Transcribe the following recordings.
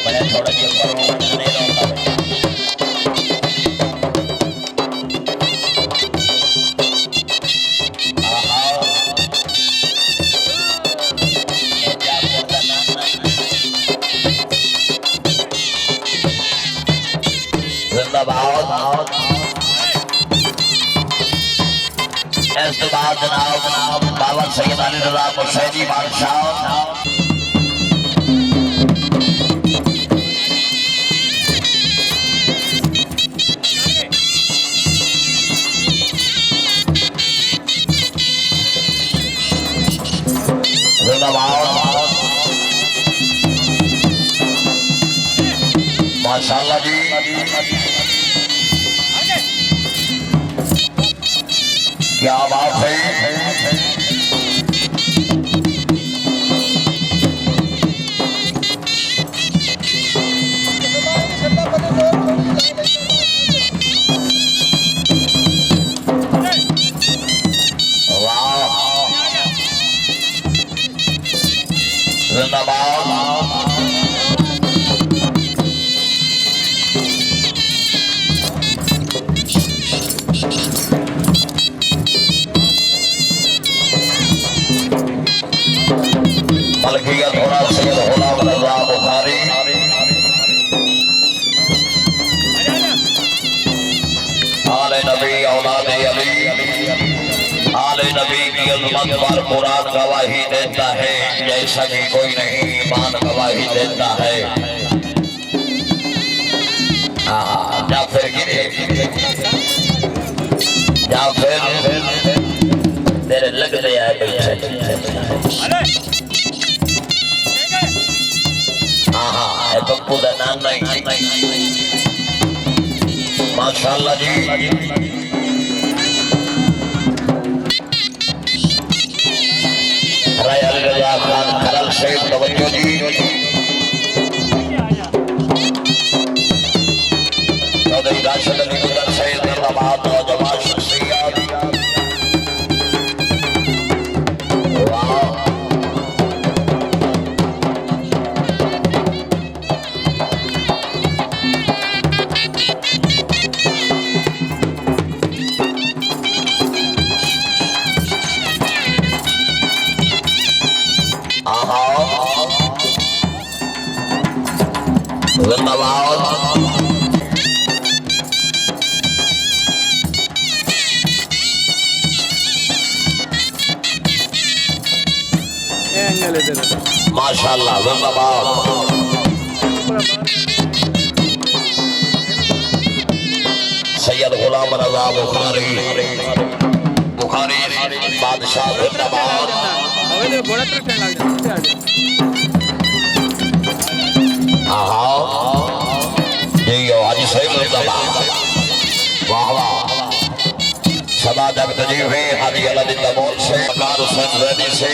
बड़े थोड़े दिन पर नहीं रहता इसके बाद जनाब बाबा सैयद अली रज़ा हुसैनी बादशाह माशाअल्लाह जी क्या बात है मलकिया थोड़ा सैयद गुलाम रज़ा बुखारी आले नबी औलादे अली आले नबी की अज़मत पर कुरान गवाही देता है जैसा कि कोई नहीं ईमान गवाही देता है। जा फिर गिरे जा फिर तेरे लग गया है पप्पू का नाम नहीं माशाअल्लाह जी रायल रज़ा खान खरल शेख तवज्जो जी चौधरी राशिद अली गुजर सैयद नवाब नौजवान शख्सियत माशाअल्लाह जिंदाबाद सैयद गुलाम रज़ा बुखारी बादशाह जिंदाबाद हाजी साहब जिंदाबाद वाह वाह सदा जग तजीब है हाजी अलादीन तमोल से मकार हुसैन ज़ैदी से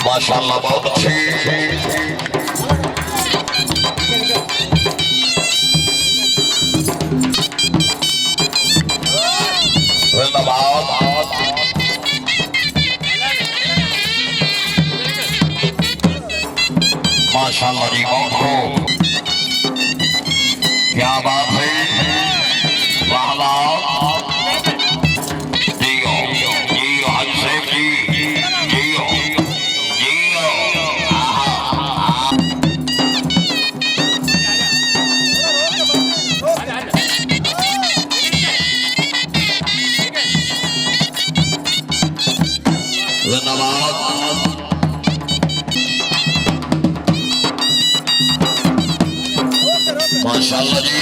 माशाअल्लाह बहुत अच्छी माशाअल्लाह जी बहुत क्या बात है वाह वाह जियो जियो हज साहब जी जियो जियो माशाअल्लाह जी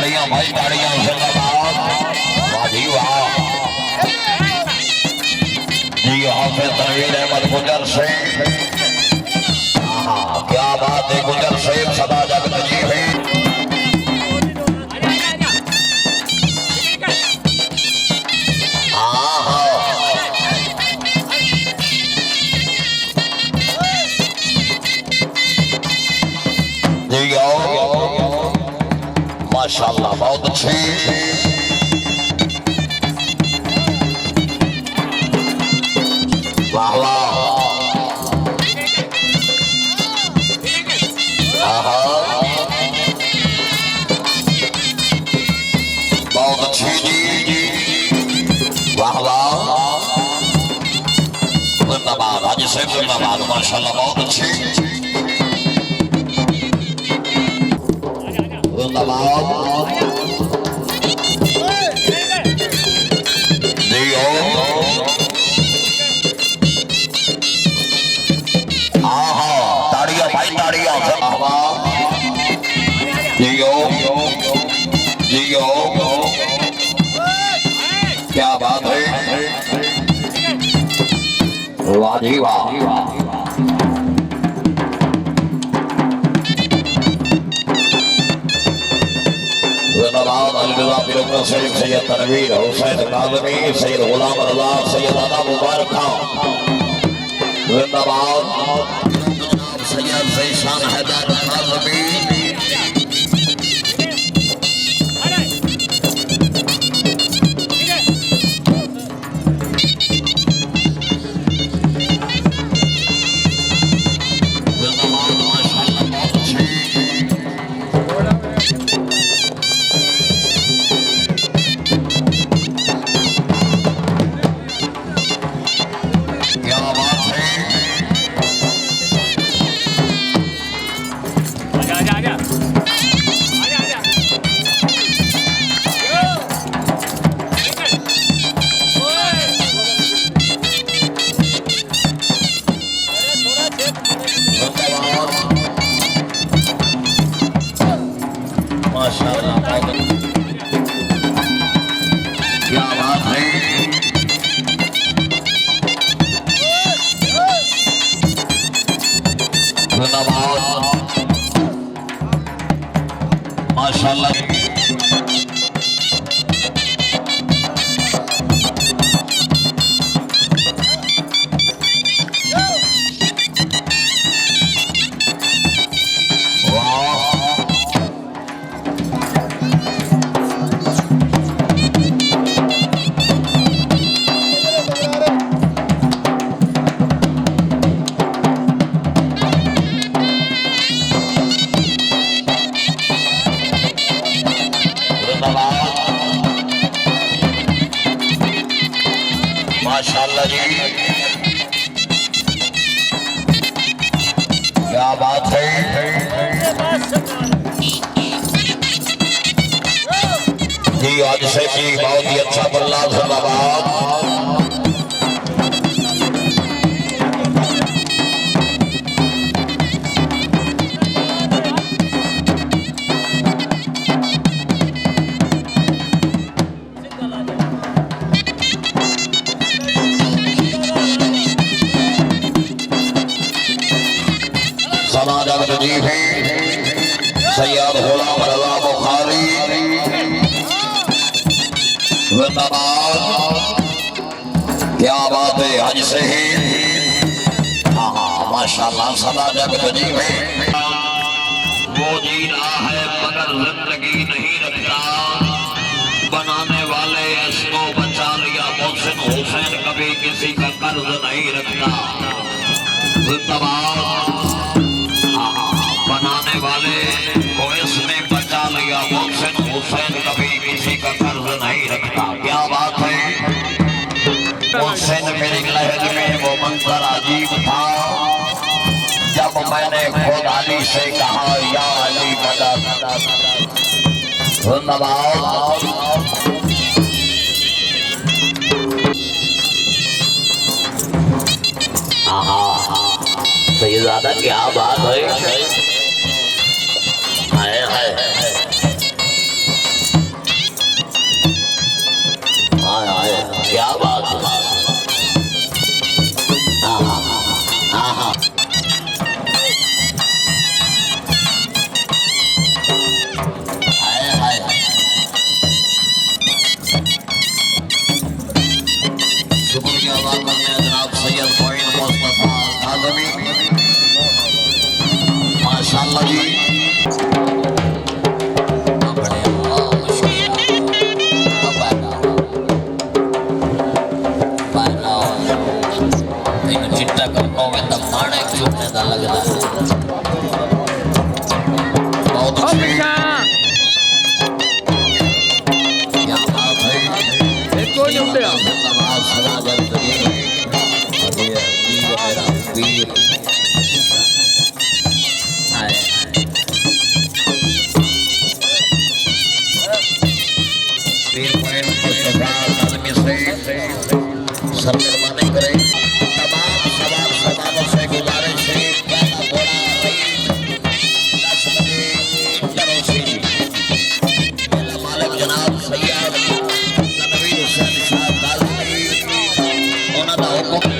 ताड़ियां भाई ताड़ियां जिंदाबाद वाह जी वाह जी हाफिज तनवीर अहमद गुजर सिंह क्या बात है गुजर सिंह सदा जगत जी है माशाल्लाह बहुत अच्छी वाह वाह बहुत अच्छी जी वाह वाह जिंदाबाद हाजी साहब जिंदाबाद माशाल्लाह बहुत अच्छी जिंदाबाद दियो आहा ताड़ियां भाई ताड़ियां दियो दियो क्या बात है वाह जी वाह सैयद सैयद तनवीर हुसैन काज़मी सैयद गुलाम रज़ा सैयद अदा मुबारक खान जिंदाबाद सैयद ज़ैशान हैदर काज़मी माशाल्लाह माशाल्लाह जी क्या बात है जी आज से जी बहुत ही अच्छा बल्ला जिंदाबाद जी है सैयद गुलाम रज़ा बुखारी जिंदाबाद क्या बात है हज से ही माशाल्लाह सदा जगत जी है वो जी रहा है मगर जिंदगी नहीं रखता बनाने वाले इसको बचा लिया मोहसिन हुसैन कभी किसी का कर्ज नहीं रखता जिंदाबाद बनाने वाले को इसने बचा लिया मोहसिन हुसैन कभी किसी का कर्ज नहीं रखता क्या बात है हुसैन मेरी लहज में वो मंजर अजीब था जब मैंने खुद अली से कहा या अली मदद जिंदाबाद सैयदादा क्या बात है सर मेहरबानी करें। तमाम सवाल सामानों से गुजारिश है पहला घोड़ा 10 बजे जरोसी मेरा मालिक जनाब सैयद नवीर हुसैन शाह काजमी उन्होंने हुक्म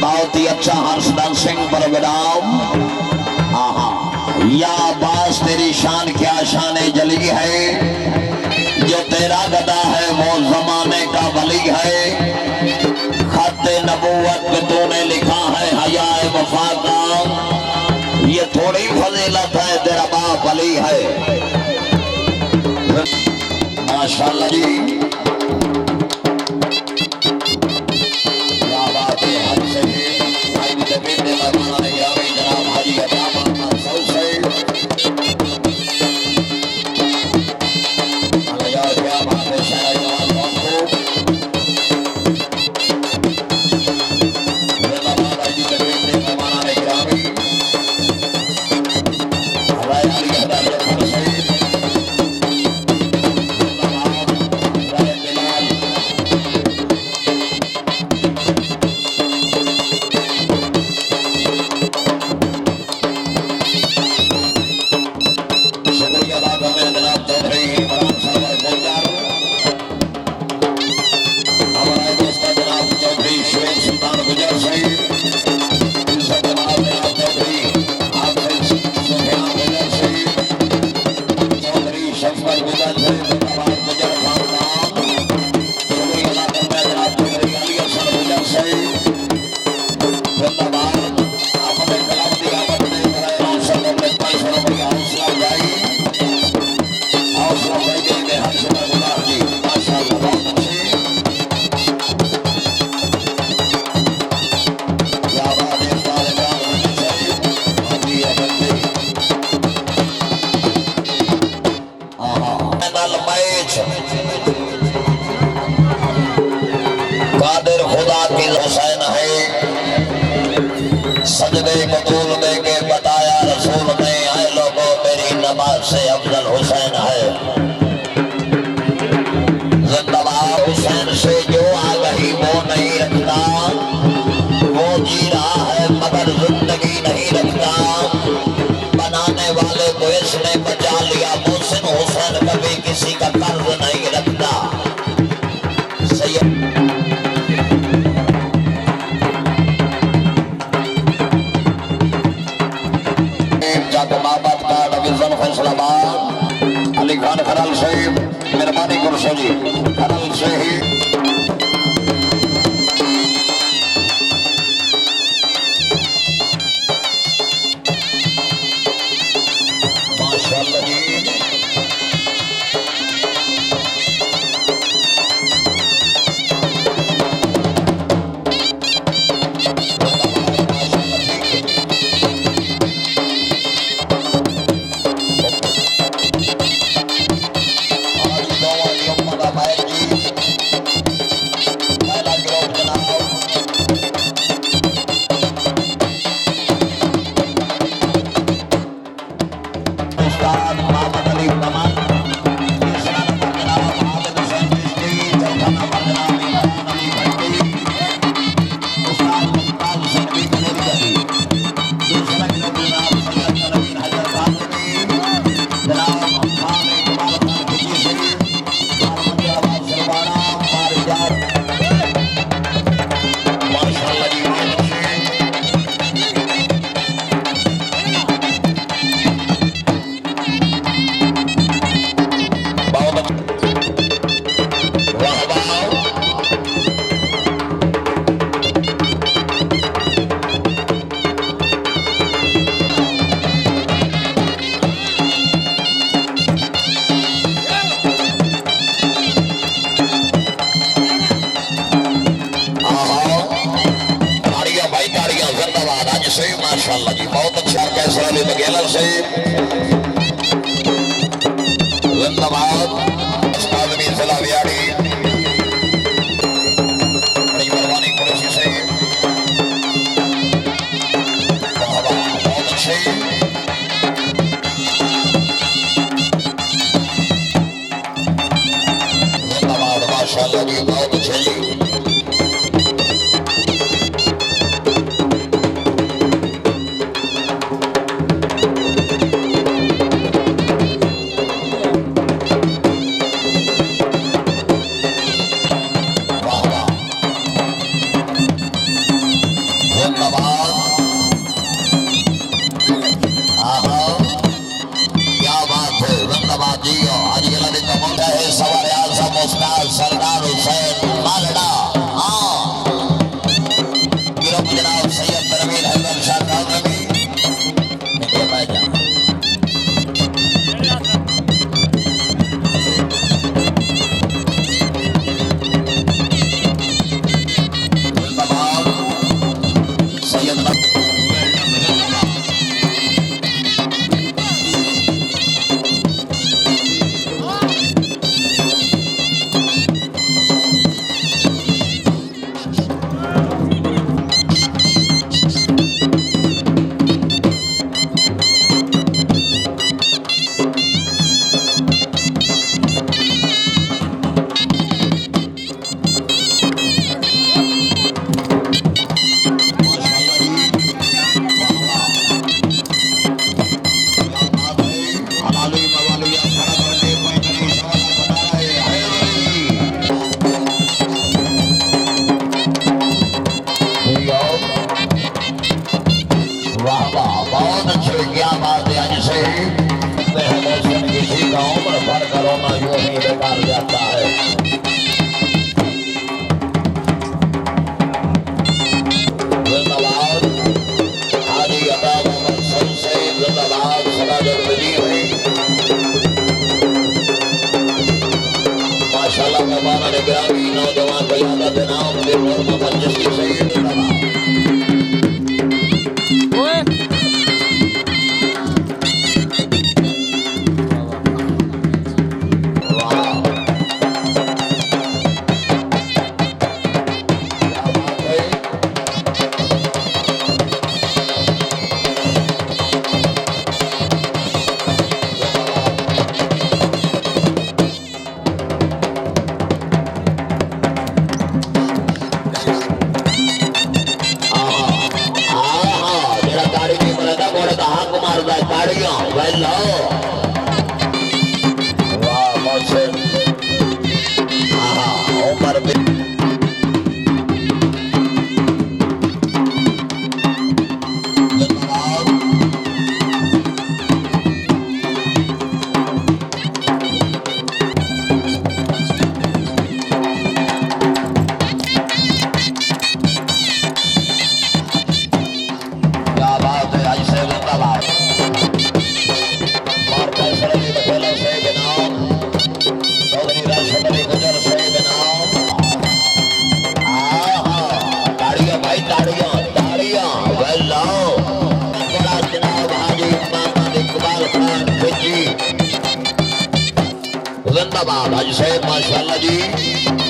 बहुत ही अच्छा हर्षदान सिंह प्रोग्राम। या बास तेरी शान क्या शान जली है, जो तेरा गदा है वो जमाने का वली है। खत नबूवत में तूने लिखा है हयाए वफा का, ये थोड़ी फजीलत है तेरा बाप अली है। माशाल्लाह जी कादिर खुदा की हुसैन है, सजदे कबूल दे के बताया रसूल ने, आए लोगों मेरी नमाज से अफजल हुसैन है। जिंदाबाद हुसैन से जो आगही वो नहीं रखता, वो जी रहा है मगर जिंदगी नहीं रखता। बनाने वाले को इसने बचा लिया, मोहसिन हुसैन कभी किसी का कर्ज अली खान खराल से मेहरबानी कुर्सो जी खराल से ही माशाअल्लाह जी माशाअल्लाह जी बहुत अच्छा फैसला ले बगेला से जिंदाबाद आदमी जिला बिहारी बड़ी मेहरबानी कुर्सी से बहुत अच्छे जिंदाबाद माशाअल्लाह जी बहुत अच्छे जी सरदार हुसैन मालड़ा गिरफ्त जनाब सैयद परवीन हैदर शाह काजमी सैयद बहुत अच्छे क्या बात है आज से किसी का उम्र भर करोना यूं ही बेकार जाता है जिंदाबाद आदि अदाब से जिंदाबाद सदा जगदी हुई माशाअल्लाह मेहमान निगरानी नौजवान क़यादत नाम मजलिस की सही जिंदाबाद जिंदाबाद हाजी साहब माशाल्लाह जी।